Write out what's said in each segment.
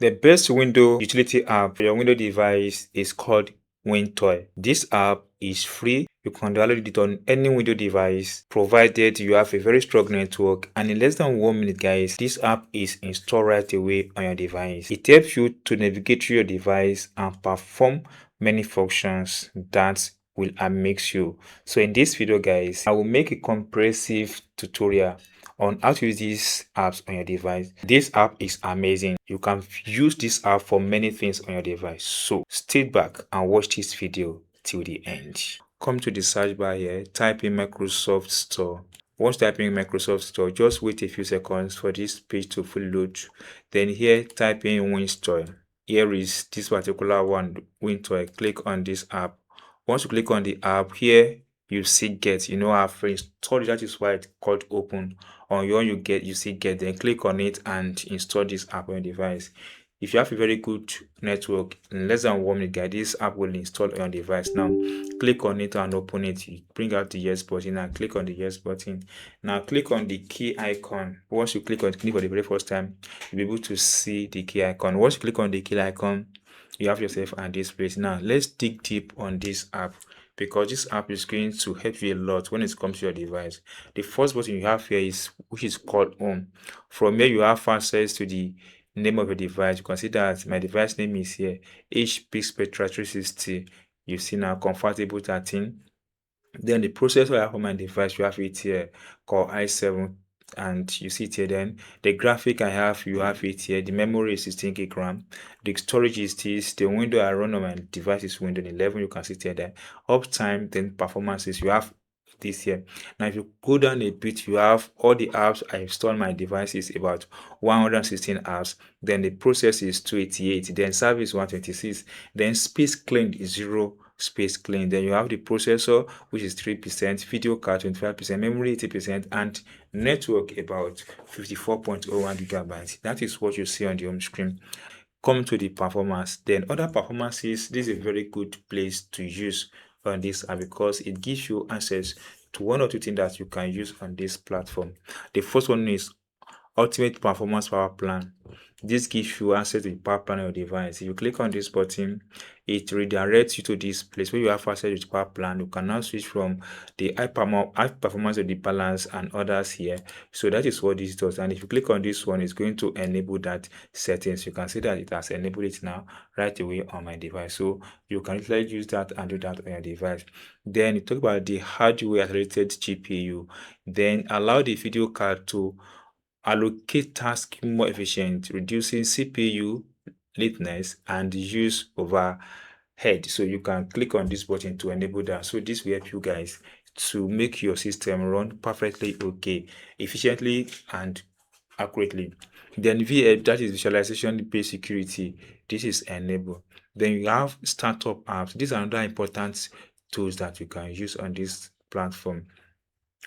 The best window utility app for your Windows device is called Wintoys. This app is free. You can download it on any Windows device provided you have a very strong network, and in less than 1 minute guys, this app is installed right away on your device. It helps you to navigate through your device and perform many functions that will amaze you. So in this video guys, I will make a comprehensive tutorial on how to use these apps on your device. This app is amazing. You can use this app for many things on your device. So stay back and watch this video till the end. Come to the search bar here, type in Microsoft Store. Once typing in Microsoft Store, just wait a few seconds for this page to fully load. Then here, type in Wintoys. Here is this particular one, Wintoys. Click on this app. Once you click on the app, here you see get, I've installed it. That is why it's called open. On your own, you see get, then click on it and install this app on your device. If you have a very good network, in less than 1 minute, guys, this app will install on your device. Now click on it and open it. You bring out the yes button and click on the yes button. Now click on the key icon. Once you click on it for the very first time, you'll be able to see the key icon. Once you click on the key icon, you have yourself at this place. Now let's dig deep on this app, because this app is going to help you a lot when it comes to your device. The first button you have here is which is called home. From here you have access to the name of your device. You can see that my device name is here, HP Spectra 360. You see now, Comfortable 13. Then the processor I have on my device, you have it here, Core i7, and you see it here. Then the graphic I have, you have it here. The memory is 16 gig RAM. The storage is this. The window I run on my device is Windows 11. You can see it here. Then uptime, then performances, you have this here. Now if you go down a bit, you have all the apps I installed on my device is about 116 apps. Then the process is 288. Then service 126. Then space cleaned is 0. Space clean. Then you have the processor, which is 3%, video card 25%, memory 80%, and network about 54.01 gigabytes. That is what you see on the home screen. Come to the performance. Then other performances, this is a very good place to use on this app, because it gives you access to one or two things that you can use on this platform. The first one is Ultimate Performance Power Plan. This gives you access to the power plan on your device. If you click on this button, it redirects you to this place where you have access to the power plan. You can now switch from the high performance of the balance and others here. So that is what this does. And if you click on this one, it's going to enable that settings. You can see that it has enabled it now right away on my device. So you can literally use that and do that on your device. Then you talk about the hardware related GPU. Then allow the video card to allocate tasks more efficient, reducing CPU lateness and use overhead. So you can click on this button to enable that. So this will help you guys to make your system run perfectly okay, efficiently and accurately. Then VF, that is visualization based security. This is enabled. Then you have startup apps. These are another important tools that you can use on this platform.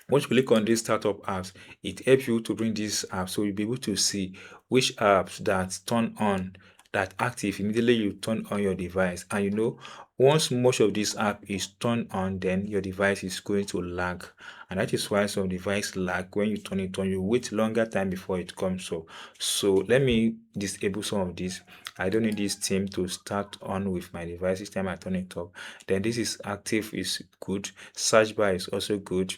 Once you click on these startup apps, it helps you to bring these apps, so you'll be able to see which apps that turn on, that active immediately you turn on your device. And once much of this app is turned on, then your device is going to lag, and that is why some device lag. When you turn it on, you wait longer time before it comes up. So let me disable some of this. I don't need this theme to start on with my device each time I turn it up. Then this is active, is good. Search bar is also good.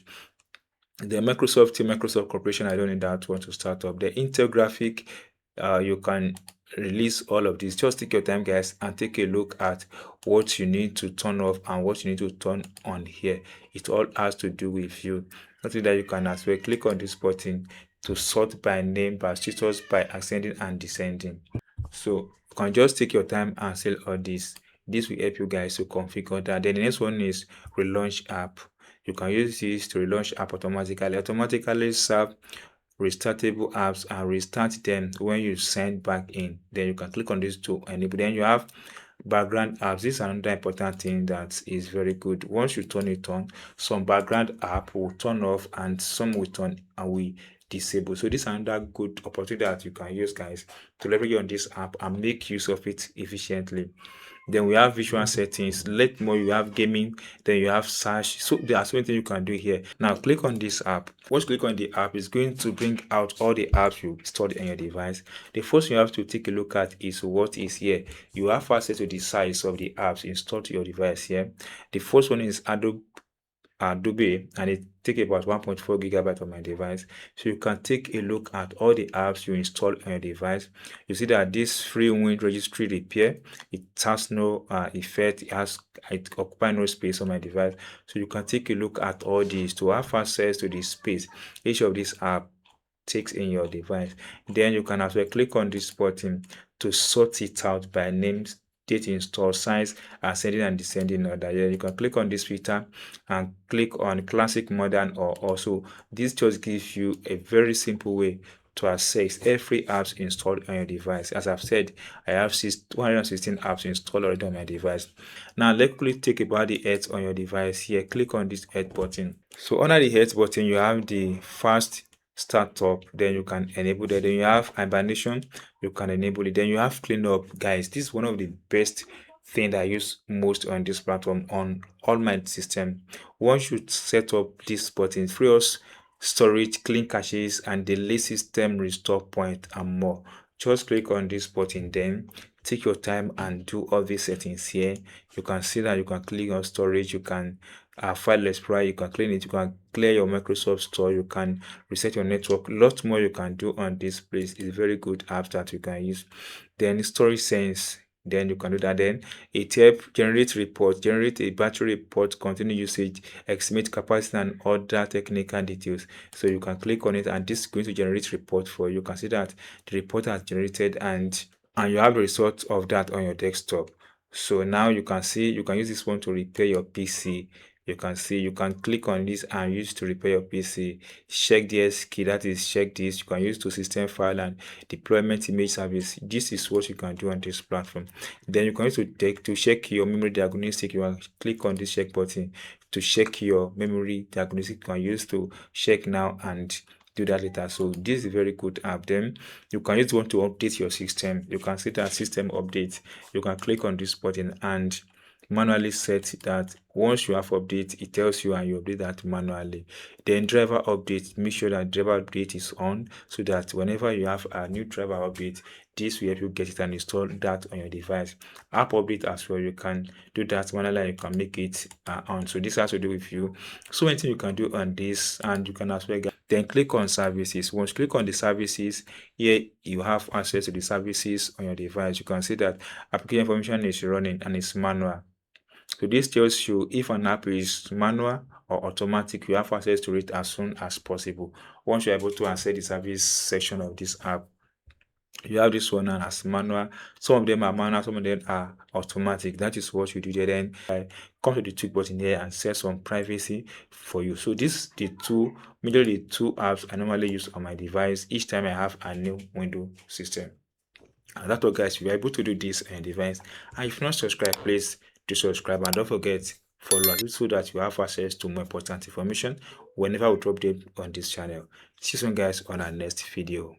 The Microsoft Corporation, I don't need that one to start up. The Intel graphic, you can release all of this. Just take your time guys and take a look at what you need to turn off and what you need to turn on here. It all has to do with you. Nothing that you can as well click on this button to sort by name, by status, by ascending and descending. So you can just take your time and sell all this. This will help you guys to configure that. Then the next one is relaunch app. You can use this to relaunch app automatically serve restartable apps and restart them when you send back in. Then you can click on this to enable. Then you have background apps. This is another important thing that is very good. Once you turn it on, some background app will turn off and some will turn and we disabled. So this is another good opportunity that you can use, guys, to leverage on this app and make use of it efficiently. Then we have visual settings. Let more, you have gaming, then you have search. So there are so many things you can do here. Now click on this app. Once you click on the app, it's going to bring out all the apps you installed on your device. The first thing you have to take a look at is what is here. You have access to the size of the apps installed to your device here. The first one is Adobe, and it take about 1.4 gigabyte on my device. So you can take a look at all the apps you install on your device. You see that this free wind registry repair, it has no effect, it occupies no space on my device. So you can take a look at all these to have access to the space each of these app takes in your device. Then you can as well click on this button to sort it out by names, date install, size, ascending and descending order. Yeah, you can click on this filter and click on classic, modern, or also. This just gives you a very simple way to access every apps installed on your device. As I've said, I have 216 apps installed already on my device. Now let's quickly take about the health on your device. Here, click on this health button. So under the health button, you have the fast startup, then you can enable that. Then you have hibernation, you can enable it. Then you have cleanup, guys. This is one of the best thing that I use most on this platform on all my system. Once you set up this button, free us storage, clean caches, and delete system restore point and more. Just click on this button, then take your time and do all these settings here. You can see that you can click on storage, you can file explorer, you can clean it, you can clear your Microsoft store, you can reset your network. Lot more you can do on this place. Is very good app that you can use. Then storage sense, then you can do that. Then it help generate report, generate a battery report, continue usage, estimate capacity, and other technical details. So you can click on it and this is going to generate report for you. You can see that the report has generated and you have the result of that on your desktop. So now you can see, you can use this one to repair your PC. You can see, you can click on this and use to repair your PC. Check this key, that is check this. You can use to system file and deployment image service. This is what you can do on this platform. Then you can use to check your memory diagnostic. You can click on this check button to check your memory diagnostic. You can use to check now and do that later. So this is a very good app. Then you can just want to update your system. You can set that system update. You can click on this button and manually set that. Once you have update, it tells you and you update that manually. Then driver update, make sure that driver update is on so that whenever you have a new driver update, this will help you get it and install that on your device. App update as well, you can do that manually, you can make it on. So this has to do with you. So anything you can do on this, and you can as well then click on services. Once you click on the services, here you have access to the services on your device. You can see that application information is running and it's manual. So this tells you if an app is manual or automatic, you have access to it as soon as possible. Once you're able to access the service section of this app, you have this one as manual. Some of them are manual, some of them are automatic. That is what you do there. Then I come to the tweak button here and set some privacy for you. So this the two, majorly the two apps I normally use on my device each time I have a new window system. And that's all, guys. If you're able to do this on your device, and if you're not subscribed, please do subscribe and don't forget follow us so that you have access to more important information whenever we drop them on this channel. See you soon, guys, on our next video.